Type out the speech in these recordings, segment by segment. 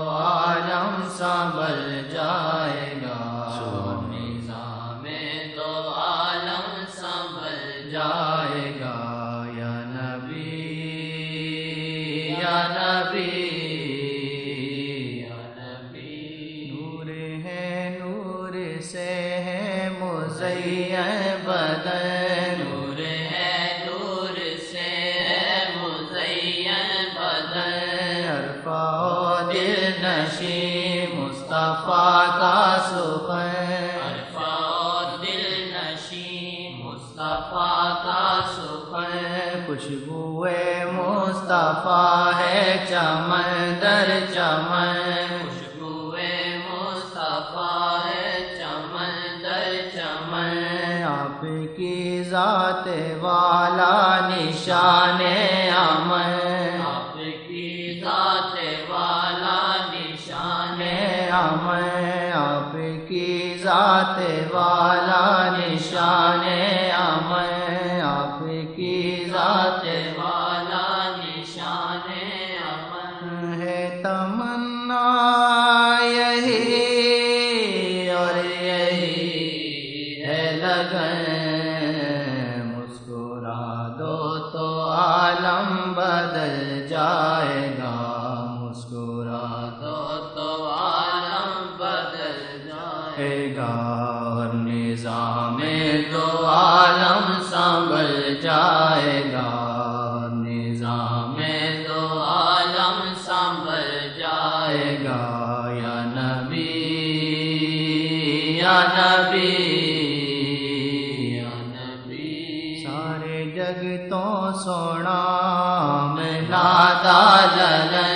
عالم سنبھل جائے گا، نظام دو عالم سنبھل جائے گا۔ یا نبی یا نبی یا نبی، نور ہے نور سے ہے مزین بدن، نور ہے نور سے ہے مزین بدن، عرفہ دل نشیں مصطفیٰ کا سخن، عرفہ دل نشیں مصطفیٰ کا سخن، خوشبوئے مصطفیٰ ہے چمن در چمن، خوشبوئے مصطفیٰ ہے چمن در چمن، آپ کی ذات والا نشان امن، آپ کی ذات والا نشان امن، آپ کی ذات والا نشان امن، آپ کی ذات والا نشان امن ہے، تمنا یہی اور یہی ہے لگن، مسکرا دو تو عالم بدل جائے گا، مسکرا دو تو عالم بدل جائے گا، اور نظام دو عالم سنبھل جائے گا، نظام دو عالم سنبھل جائے گا۔ یا نبی یا نبی یا نبی، سارے جگ تو سونا میں نادا للن،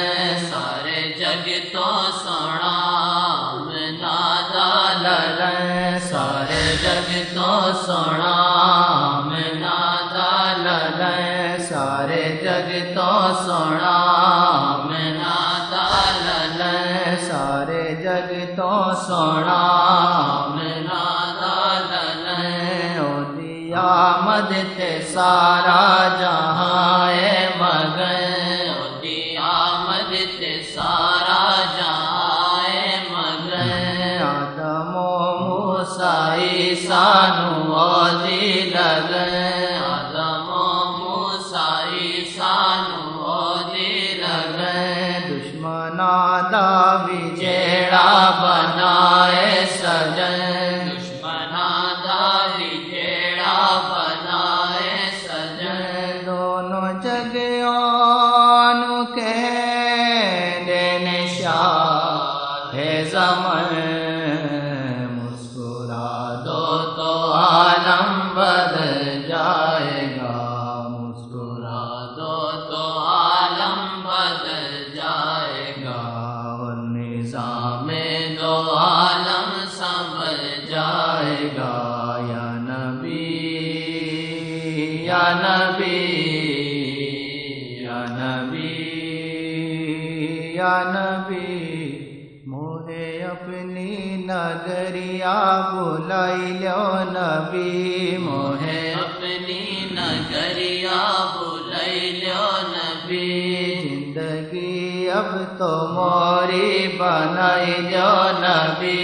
سارے جگ تو سونا میں نادا للن، سارے جگ تو سونا میں نادا للن، سارے جگ تو سونا میں نادا للن، سارے جگ تو سونا میں نادا للن، اودی آمد تے سارا جہاں اے مگن، اودی آمد تے سارا جہاں اے مگن، آدم و موسیٰ عیسیٰ نو اودی لگن، آدم و موسیٰ عیسیٰ نو اودی لگن، دشمناں دا بھی جیڑا بنائے سجن، دشمناں دا بھی جیڑا بنائے سجن، دونوں جگیوں نو کہہ دینے شاہ ہے زمن، مسکرا دو تو عالم بدل جائے گا، مسکرا دو تو عالم بدل جائے گا، اور نظام دو عالم سنبھل جائے گا۔ یا نبی یا نبی یا نبی یا نبی، موہے اپنی نگریا بلائی لو نبی، موہے اپنی نگریا بلائی لو نبی، زندگی اب تو موری بنائی لو نبی،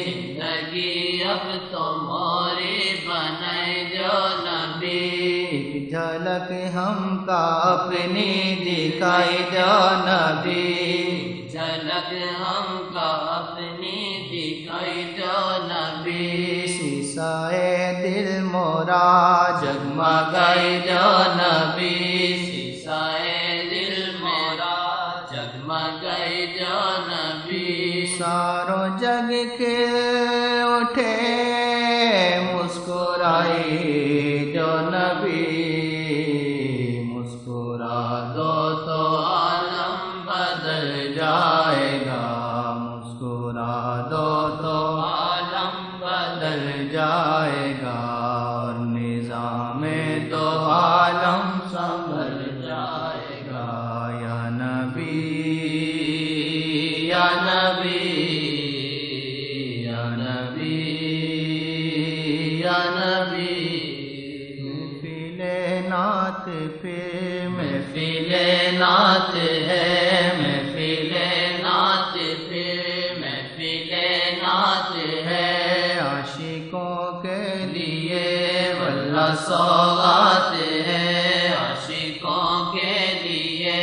زندگی اب تو موری بنائی لو نبی، ایک جھلک ہم کا اپنی دکھائی دو نبی، جھلک ہم کا اپنی دکھائی دو نبی، سیسائے دل مورا جگمگائی دو نبی، سیسائے دل مورا جگمگائی دو نبی، ساروں جگ کے اٹھے مسکرائی دو نبی، مسکرا دو تو عالم بدل جائے گا، مسکرا دو تو عالم بدل جائے گا، اور نظام دو عالم سنبھل جائے گا۔ یا نبی یا نبی یا نبی یا نبی، محفل نعت پہ محفل نعت ہے، محفل نعت سوغات ہے عاشقوں کے لیے،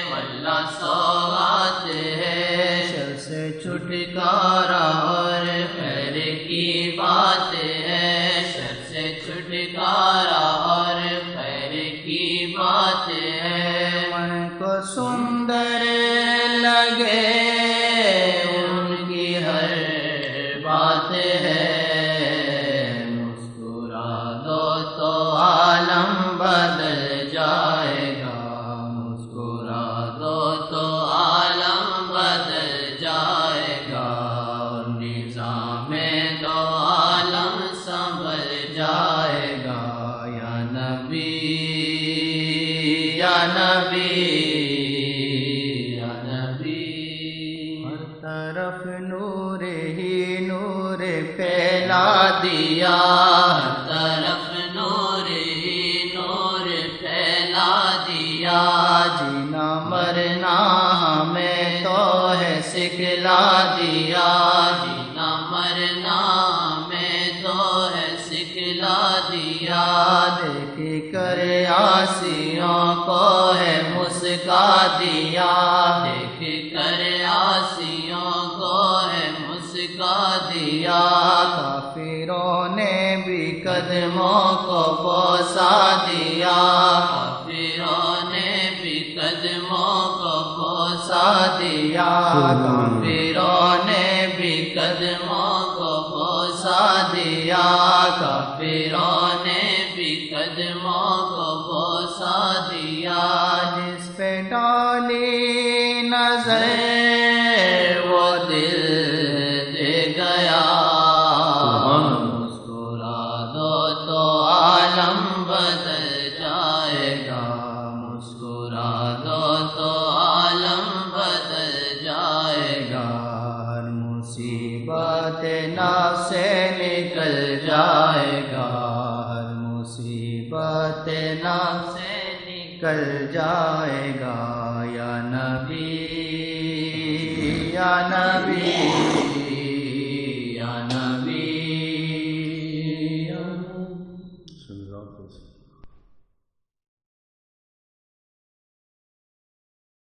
واللہ سوغات ہے، شر سے چھٹکارا اور خیر کی بات ہے، شر سے چھٹکارا اور خیر کی بات ہے، من کو سندر لگے ان کی ہر بات ہے، عالم بدل جائے گا، مسکرا دو تو عالم بدل جائے گا، اور نظام دو عالم سنبھل جائے گا، یا نبی یا نبی یا نبی، ہر طرف نور ہی نور پھیلا دیا، ہر طرف جینا مرنا ہمیں تو ہے سکھلا دیا، جینا مرنا ہمیں تو ہے سکھلا دیا، دیکھ کر عاصیوں کو ہے مسکا دیا، دیکھ کر عاصیوں کو ہے مسکا دیا، کافروں نے بھی قدموں کو بوسا دیا، کافروں نے بھی قدموں کو بوسا دیا، کافروں نے بھی قدموں کو بوسا دیا، کافروں نے بھی قدموں کو بوسا دیا، جس پہ ڈالی نظر وہ دل دے گیا، مسکرا دو تو عالم بدل جائے گا، مسکرا دو تو عالم بدل جائے گا، مصیبت نفس سے نکل جائے گا، مصیبت نفس سے نکل جائے گا، یا نبی یا نبی